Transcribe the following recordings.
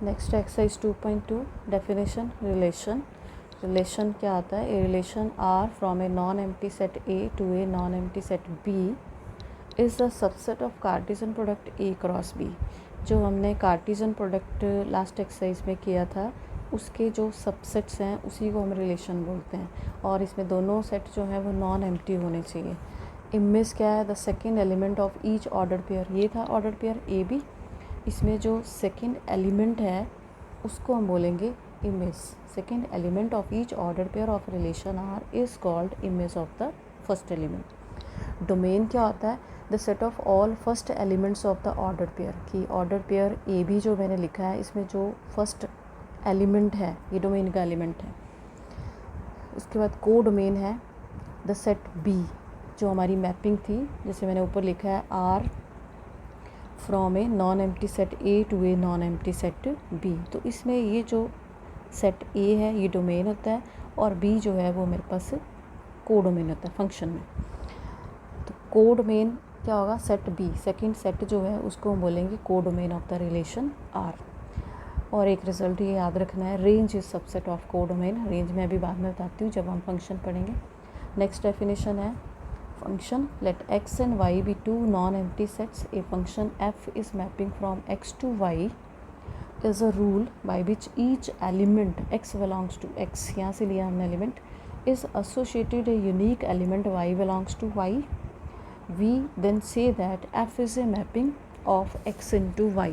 Next exercise 2.2 definition relation. Relation क्या आता है? A relation R from a non empty set A to a non empty set B is the subset of cartesian product A cross B. जो हमने Cartesian product last exercise में किया था उसके जो सबसेट्स हैं उसी को हम रिलेशन बोलते हैं, और इसमें दोनों सेट जो हैं वो नॉन एम्प्टी होने चाहिए। इमेज क्या है? The second element of each order pair. ये था ऑर्डर पेयर ए बी, इसमें जो सेकेंड एलिमेंट है उसको हम बोलेंगे image. Second element of each order pair of relation R is called image of the first element. Domain क्या होता है? The set of all first elements of the order pair. की ऑर्डर पेयर ए बी जो मैंने लिखा है इसमें जो फर्स्ट एलिमेंट है ये डोमेन का एलिमेंट है। उसके बाद को डोमेन है द सेट बी, जो हमारी मैपिंग थी, जैसे मैंने ऊपर लिखा है R from a non empty set A to a non empty set B. तो इसमें ये जो सेट ए है ये डोमेन होता है और बी जो है वो मेरे पास को डोमेन होता है फंक्शन में। तो को डोमेन क्या होगा? सेट बी, सेकंड सेट जो है उसको हम बोलेंगे codomain of the relation R. और एक रिजल्ट ये याद रखना है, range is subset of codomain. Range मैं अभी बाद में बताती हूँ जब हम फंक्शन पढ़ेंगे। नेक्स्ट डेफिनेशन है function let x and y be two non-empty sets. A function f is mapping from x to y is a rule by which each element x belongs to x, यहाँ से लिया हमने element, is associated a unique element y belongs to y. We then say that f is a mapping of x into y,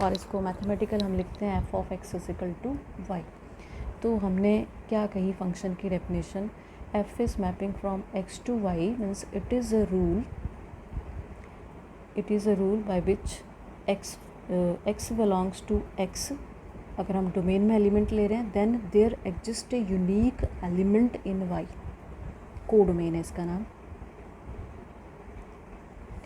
और इसको mathematical हम लिखते हैं f of x is equal to y। तो हमने क्या कही फंक्शन की definition? f is mapping from x to y means it is a rule by which x belongs to x। अगर हम डोमेन में एलिमेंट ले रहे हैं then there exist a unique element in y। Codomain है इसका नाम,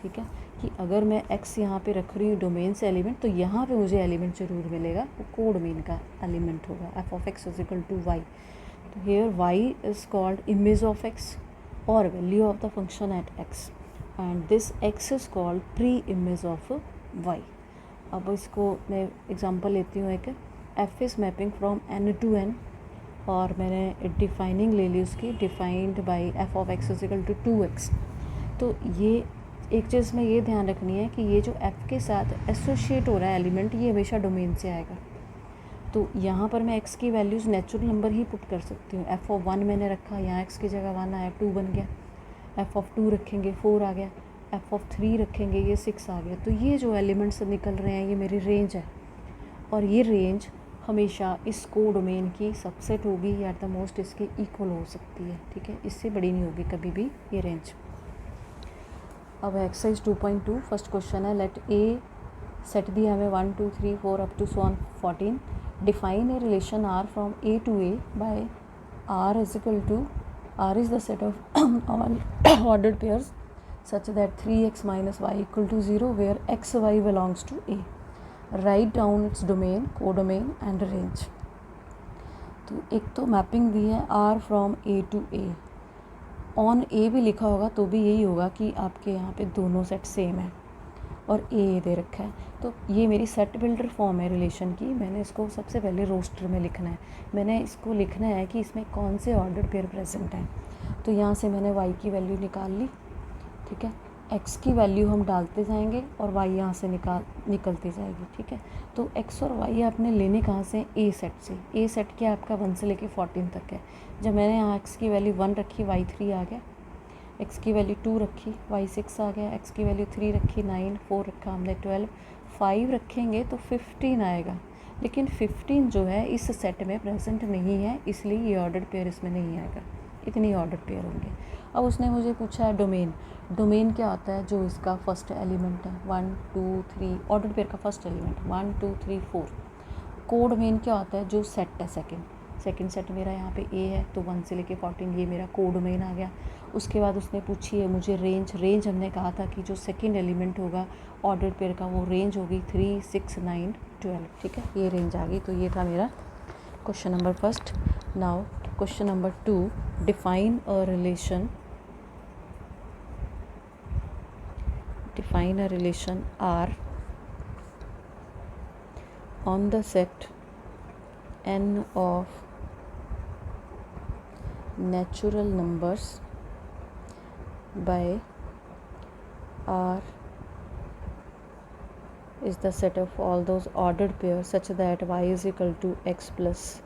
ठीक है। कि अगर मैं x यहाँ पे रख रही हूँ डोमेन से एलिमेंट, तो यहाँ पे मुझे एलिमेंट जरूर मिलेगा, वो को डोमेन का एलिमेंट होगा f of x is equal to y। तो here y is called image of x or value of the function at x, and this x is called pre-image of y। अब इसको मैं example लेती हूँ एक, f is mapping from n to n, और मैंने defining ले ली उसकी, defined by f of x is equal to 2x। तो ये एक चीज़ में ये ध्यान रखनी है कि ये जो f के साथ एसोशिएट हो रहा है एलिमेंट ये हमेशा डोमेन से आएगा। तो यहाँ पर मैं x की वैल्यूज़ नेचुरल नंबर ही पुट कर सकती हूँ। f of 1 मैंने रखा, यहाँ x की जगह 1 आया, 2 बन गया। f of 2 रखेंगे 4 आ गया, f of 3 रखेंगे ये 6 आ गया। तो ये जो एलिमेंट्स निकल रहे हैं ये मेरी रेंज है, और ये रेंज हमेशा इस को डोमेन की सबसेट होगी या एट द मोस्ट इसकी इक्वल हो सकती है, ठीक है। इससे बड़ी नहीं होगी कभी भी ये रेंज। अब एक्सरसाइज 2.2 फर्स्ट क्वेश्चन है, लेट ए सेट दिया हमें 1 2 3 4 up to 14। Define a relation R from A to A by R is equal to, R is the set of all ordered pairs such that 3x minus y equal to 0 where x y belongs to A. Write down its domain, codomain and range। तो एक तो mapping दी है R from A to A, on A भी लिखा होगा तो भी यही होगा कि आपके यहाँ पे दोनों सेट सेम है और ए दे रखा है। तो ये मेरी सेट बिल्डर फॉर्म है रिलेशन की। मैंने इसको सबसे पहले रोस्टर में लिखना है, मैंने इसको लिखना है कि इसमें कौन से ऑर्डर पेयर प्रेजेंट हैं। तो यहाँ से मैंने y की वैल्यू निकाल ली, ठीक है। x की वैल्यू हम डालते जाएंगे और y यहाँ से निकलती जाएगी, ठीक है। तो x और y आपने लेने कहाँ से? a सेट से। a सेट क्या आपका 1 से लेके 14 तक है। जब मैंने यहाँ x की वैल्यू 1 रखी y 3 आ गया, x की वैल्यू 2 रखी y 6 आ गया, x की वैल्यू 3 रखी 9, 4 रखा हमने 12, 5 रखेंगे तो 15 आएगा। लेकिन 15 जो है इस सेट में प्रेजेंट नहीं है, इसलिए ये ऑर्डर पेयर इसमें नहीं आएगा। इतनी ऑर्डर पेयर होंगे। अब उसने मुझे पूछा है डोमेन। डोमेन क्या होता है? जो इसका फर्स्ट एलिमेंट है 1 2 3, ऑर्डर पेयर का फर्स्ट एलिमेंट 1 2 3 4। को डोमेन क्या होता है? जो सेट है सेकंड सेट मेरा यहाँ पे A है, तो 1 से लेके 14 ये मेरा को डोमेन आ गया। उसके बाद उसने पूछी है मुझे रेंज हमने कहा था कि जो सेकंड एलिमेंट होगा ऑर्डर पेयर का वो रेंज होगी 3 6 9 12, ठीक है। ये रेंज आ गई। तो ये था मेरा question number first. Now question number 2, define a relation R on the set n of natural numbers by R is the set of all those ordered pairs such that y is equal to x plus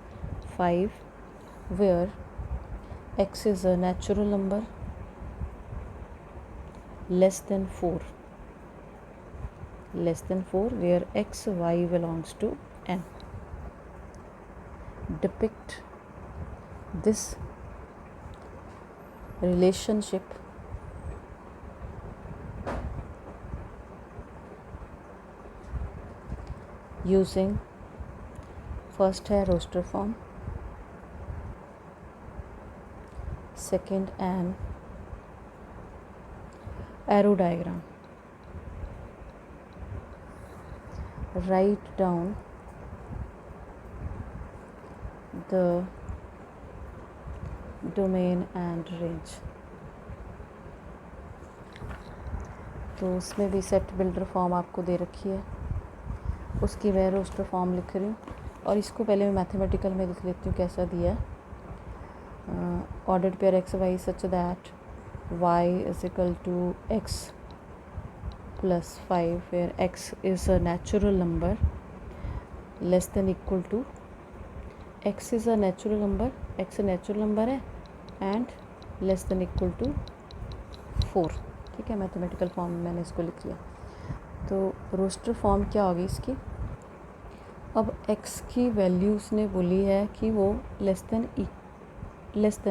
5, where x is a natural number less than 4, where x y belongs to n. Depict this relationship using first है roster form, second an arrow diagram. Write down the domain and range. तो उसमें भी set builder form आपको दे रखी है, उसकी मैं roster form लिख रही हूँ और इसको पहले मैं मैथमेटिकल में लिख लेती हूँ कैसा दिया है. Ordered pair x y such that y is equal to x plus 5 where x is a natural number less than equal to x is a natural number, x natural number है and less than equal to 4. ठीक है, mathematical form में मैंने इसको लिख लिया. तो roster form क्या होगी इसकी. अब x की वैल्यू उसने बोली है कि वो लेस देन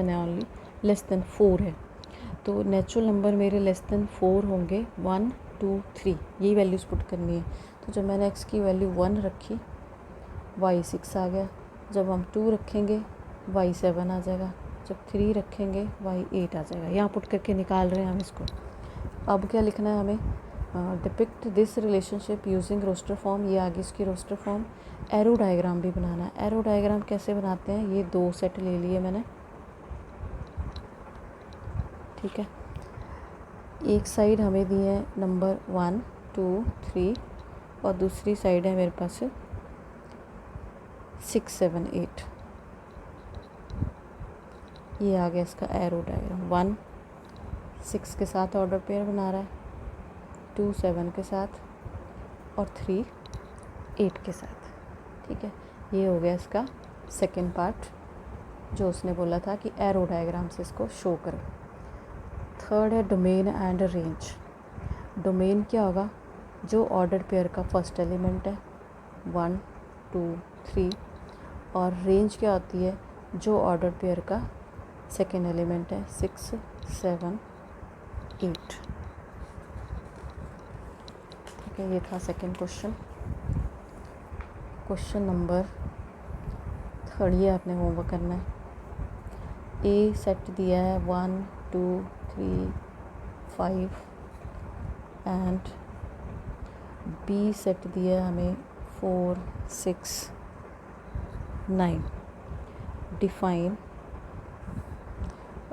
है, ओनली लेस देन 4 है. तो नेचुरल नंबर मेरे लेस देन 4 होंगे 1 2 3, यही वैल्यूज़ पुट करनी है. तो जब मैंने x की वैल्यू 1 रखी y 6 आ गया, जब हम 2 रखेंगे y 7 आ जाएगा, जब 3 रखेंगे y 8 आ जाएगा. यहाँ पुट करके निकाल रहे हैं हम इसको. अब क्या लिखना है हमें. Depict this relationship using roster form, ये आगे इसकी रोस्टर फॉर्म. एरो डायग्राम भी बनाना है. एरो डायग्राम कैसे बनाते हैं, ये 2 सेट ले लिए मैंने. ठीक है, एक साइड हमें दी है नंबर 1 2 3 और दूसरी साइड है मेरे पास 6 7 8. ये आ गया इसका एरो डायग्राम. 1 6 के साथ ऑर्डर पेयर बना रहा है, 2 7 के साथ और 3 8 के साथ. ठीक है, ये हो गया इसका सेकंड पार्ट जो उसने बोला था कि एरो डायग्राम से इसको शो करो. थर्ड है डोमेन एंड रेंज. डोमेन क्या होगा, जो ऑर्डर पेयर का फर्स्ट एलिमेंट है 1 2 3, और रेंज क्या होती है, जो ऑर्डर पेयर का सेकेंड एलिमेंट है 6 7 8. ठीक है, ये था सेकेंड क्वेश्चन. क्वेश्चन नंबर 3 ये आपने होमवर्क करना है. ए सेट दिया है 1 2 3 5 एंड बी सेट दिया है हमें 4 6 9. Define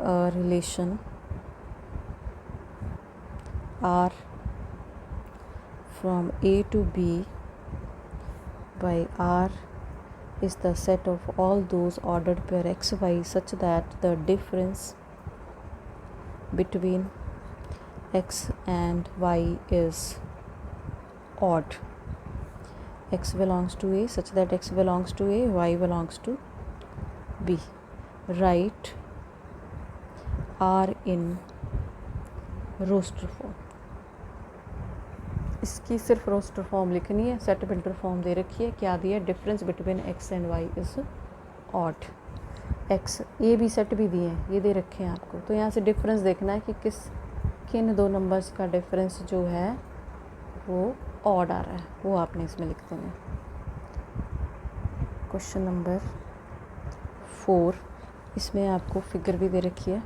a relation R from A to B by R is the set of all those ordered pair x y such that the difference between x and y is odd. X belongs to A such that x belongs to A, y belongs to B. Write R in roster form. इसकी सिर्फ roster form लिखनी है. Set builder form दे रखी है. क्या दिया, difference between x and y is odd. X A B set भी दिए हैं, ये दे रखे हैं आपको. तो यहाँ से डिफरेंस देखना है कि किन 2 नंबर्स का डिफरेंस जो है वो ऑड आ रहा है, वो आपने इसमें लिख देना है. क्वेश्चन नंबर 4, इसमें आपको फिगर भी दे रखी है.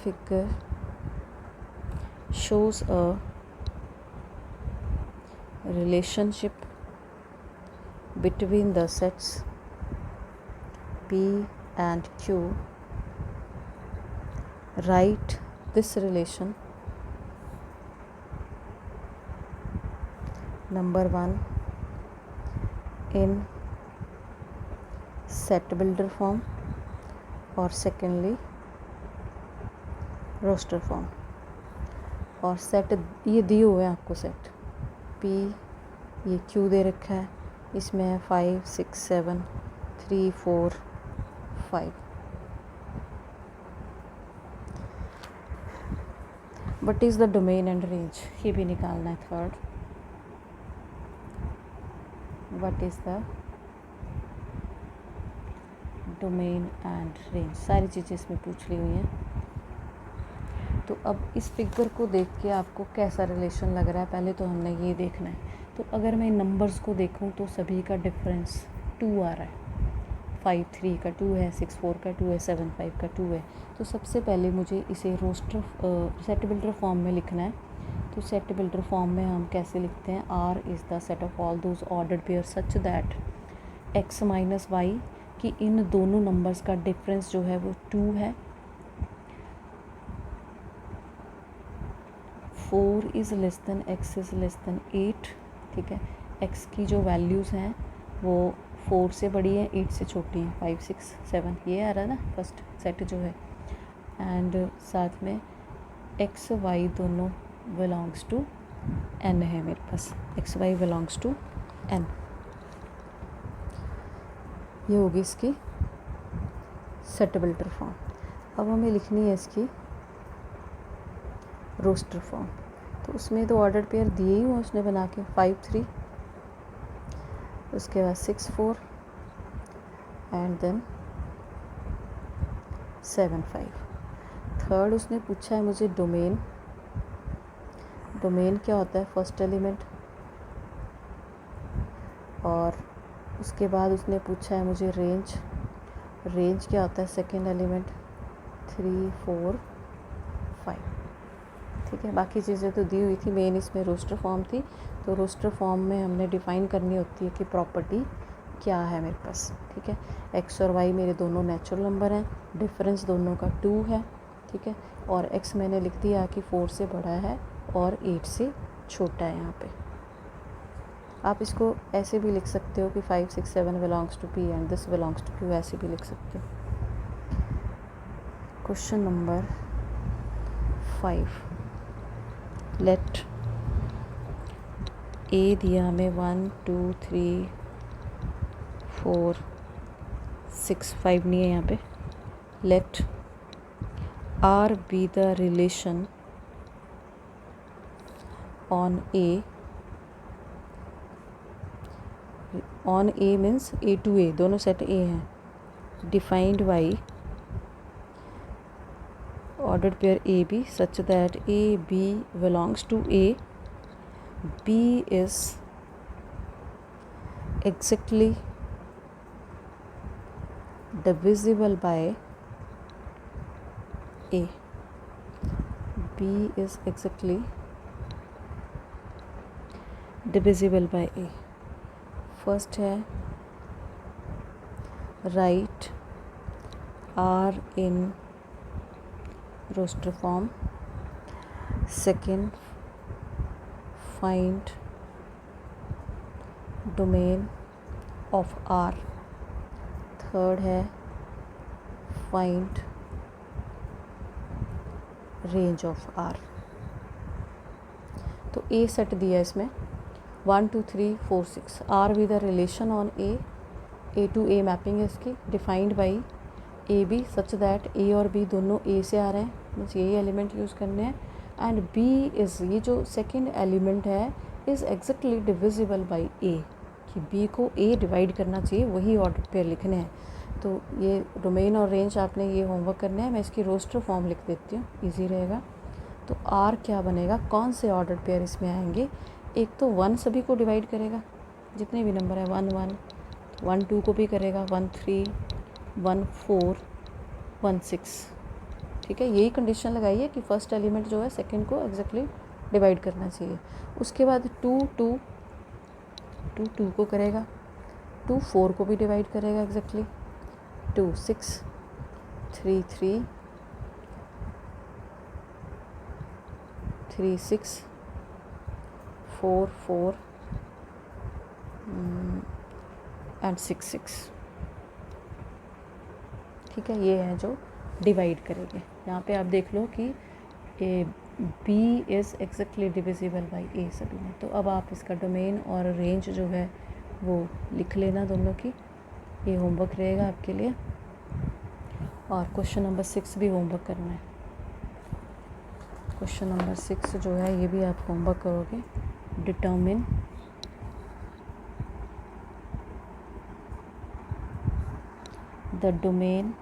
Figure shows a relationship between the sets P and Q. Write this relation number 1 in set builder form और सेकेंडली रोस्टर फॉर्म। और सेट ये दिए हुए हैं आपको, सेट P ये Q दे रखा है, इसमें है 5 6 7 3 4 5। What is the domain and range, ये भी निकालना है। Third, what is the domain and range, सारी चीज़ें इसमें पूछ ली हुई हैं। तो अब इस फिगर को देख के आपको कैसा रिलेशन लग रहा है, पहले तो हमने ये देखना है। तो अगर मैं नंबर्स को देखूं तो सभी का डिफरेंस 2 आ रहा है। 5 3 का 2 है, 6 4 का 2 है, 7 5 का 2 है। तो सबसे पहले मुझे इसे रोस्टर सेट बिल्डर फॉर्म में लिखना है। तो सेट बिल्डर फॉर्म में हम कैसे लिखते हैं, R is the set of all those ordered pair such that x minus y, कि इन दोनों नंबर्स का डिफरेंस जो है वो 2 है। 4 is less than x is less than 8, ठीक है। x की जो वैल्यूज़ हैं वो 4 से बड़ी है, 8 से छोटी हैं, 5 6 7 ये आ रहा है ना फर्स्ट सेट जो है। एंड साथ में x y दोनों बिलोंग्स टू n है मेरे पास, x y belongs to n। ये होगी इसकी सेट बिल्डर फॉर्म। अब हमें लिखनी है इसकी रोस्टर फॉर्म। तो उसमें तो ऑर्डर पेयर दिए ही हुए उसने बना के, 5 3, उसके बाद 6 4 एंड देन 7 5। थर्ड उसने पूछा है मुझे डोमेन। डोमेन क्या होता है, फर्स्ट एलिमेंट। और उसके बाद उसने पूछा है मुझे रेंज। रेंज क्या होता है, सेकेंड एलिमेंट, 3 4 5, ठीक है। बाकी चीज़ें तो दी हुई थी, मेन इसमें रोस्टर फॉर्म थी। तो रोस्टर फॉर्म में हमने डिफ़ाइन करनी होती है कि प्रॉपर्टी क्या है मेरे पास, ठीक है। x और y मेरे दोनों नेचुरल नंबर हैं, डिफरेंस दोनों का 2 है, ठीक है। और x मैंने लिख दिया कि 4 से बड़ा है और 8 से छोटा है। यहाँ पे आप इसको ऐसे भी लिख सकते हो कि 5 6 7 belongs to P and this belongs to Q, ऐसे भी लिख सकते हो। क्वेश्चन नंबर 5, लेट A दिया हमें 1 2 3 4 6 5 नहीं है यहाँ पे। Let R be the relation on A, on A means A to A, दोनों सेट A हैं, defined by ordered pair A B such that A B belongs to A, B is exactly divisible by A, B is exactly divisible by A। First है write R in roster form, second find domain of R, third है find range of R। तो A set दिया इसमें 1 2 3 4 6, R with the relation on A to A mapping है इसकी, defined by a b such that A और B दोनों A से आ रहे हैं, बस यही एलिमेंट यूज़ करने हैं। एंड B इज़, ये जो सेकेंड एलिमेंट है, is exactly divisible by A, कि B को A डिवाइड करना चाहिए, वही ऑर्डर पेयर लिखने हैं। तो ये डोमेन और रेंज आपने ये होमवर्क करना है। मैं इसकी रोस्टर फॉर्म लिख देती हूँ, ईजी रहेगा। तो R क्या बनेगा, कौन से ऑर्डर पेयर इसमें आएंगे। एक तो 1 सभी को डिवाइड करेगा, जितने भी नंबर है 1 1 1 2 को भी करेगा, 1 3 1 4 1 6, ठीक है। यही कंडीशन लगाइए कि फर्स्ट एलिमेंट जो है सेकंड को एग्जैक्टली डिवाइड करना चाहिए। उसके बाद 2 2 2 2 को करेगा, 2 4 को भी डिवाइड करेगा एग्जैक्टली, 2 6 3 3 3 6 4 4 एंड 6 6। ठीक है, ये है जो डिवाइड करेंगे। यहाँ पे आप देख लो कि a b is exactly divisible by a सभी में। तो अब आप इसका डोमेन और रेंज जो है वो लिख लेना दोनों की। ये होमवर्क रहेगा आपके लिए, और क्वेश्चन नंबर 6 भी होमवर्क करना है। क्वेश्चन नंबर 6 जो है ये भी आप होमवर्क करोगे। Determine the domain.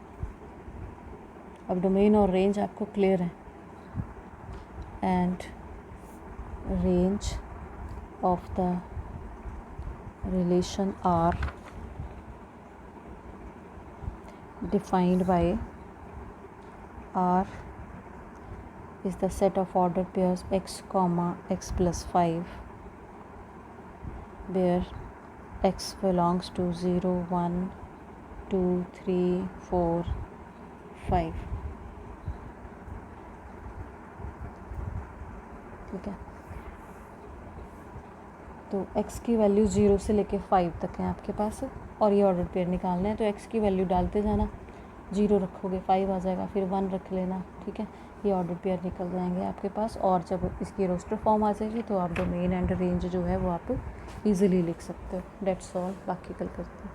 अब डोमेन और रेंज आपको क्लियर है। And range of the relation R defined by R is the set of ordered pairs x comma x plus 5 where x belongs to 0 1 2 3 4 5। ठीक है, तो x की value 0 से लेके 5 तक है आपके पास, और ये ऑर्डर पेयर निकालना है। तो x की वैल्यू डालते जाना, 0 रखोगे 5 आ जाएगा, फिर 1 रख लेना। ठीक है, ये ऑर्डर पेयर निकल जाएंगे आपके पास। और जब इसकी रोस्टर फॉर्म आ जाएगी तो आप डोमेन एंड रेंज जो है वो आप इजीली लिख सकते हो। डेट्स ऑल, बाकी कल करते हैं।